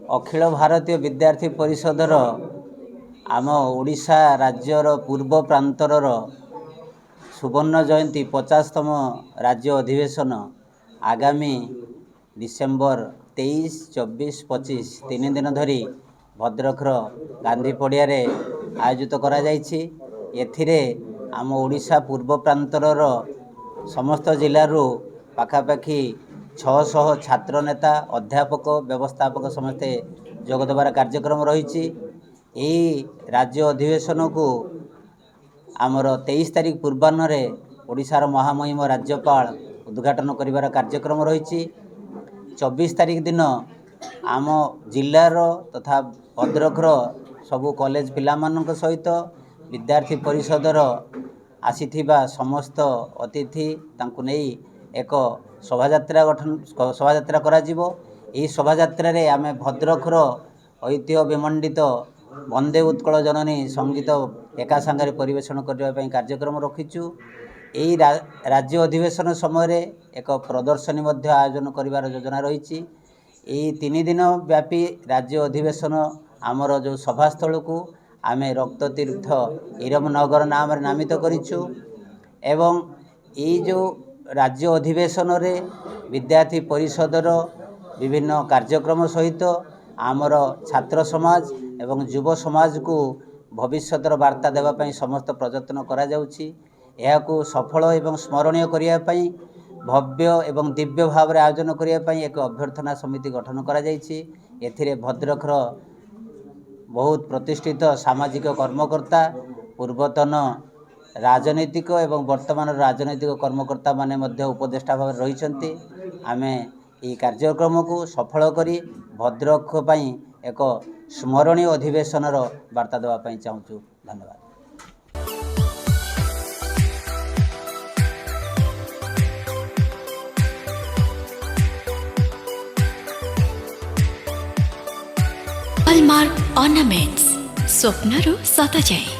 अखिल भारतीय विद्यार्थी परिषदर आम ओडिशा राज्यर पूर्व प्रांतर सुवर्ण जयंती 50तम राज्य अधिवेशन आगामी डिसेम्बर 23, 24, 25 तीन दिन धरी भद्रकर गांधी पड़िया आयोजित करा जायछि। एथिरे आम ओडिशा पूर्व प्रांतर समस्त जिलूर पाखापाखि 600 छात्र नेता अध्यापक व्यवस्थापक समस्ते जोगदेवार कार्यक्रम रही। राज्य अधिवेशन को आमर 23 तारिख पूर्वाह्न ओडिशार महामहिम राज्यपाल उद्घाटन करिवार कार्यक्रम रही। 24 तारिख दिन आम जिलार तथा भद्रकर सबु कॉलेज पिलामानक सहित विद्यार्थी परिषदर आसीथिबा समस्त अतिथि तांकु नेई एक शोभायात्रा करा जिवो। एही शोभायात्रा रे आमे भद्रकर ऐतिह्य विमंडित वंदे उत्कल जननी संगीत एका सांगरे परिवेषण करबा पई कार्यक्रम रखिचु। एही राज्य अधिवेशन समय एक प्रदर्शनी मध्य आयोजन करिवार योजना रही। एही 3 दिन व्यापी राज्य अधिवेशन आमर जो सभास्थल को आमे रक्ततीर्थ इरमनगर नाम नामित करिचु। एवं ये जो राज्य अधिवेशन रे विद्यार्थी परिषदर विभिन्न कार्यक्रम सहित आमर छात्र समाज एवं युव समाज को भविष्यतर वार्ता देवा पई समस्त प्रयत्न करा जाउछि। एहाकू सफल एवं स्मरणीय करिया पई भव्य एवं दिव्य भाव रे आयोजन करिया पई एक अभ्यर्थना समिति गठन करा जायछि। एथिरे भद्रकर बहुत प्रतिष्ठित सामाजिक कर्मकर्ता पूर्वतन राजनैतिक एवं वर्तमान राजनैतिक कर्मकर्ता माने मध्य उपदेष्टा भाव रही। आमे ई कार्यक्रम को सफल करी भद्रक पई एक स्मरणीय अधिवेशनर वार्ता देवा पई चाहूँ। धन्यवाद। हॉलमार्क ऑर्नामेंट्स स्वप्नरू सत जाए।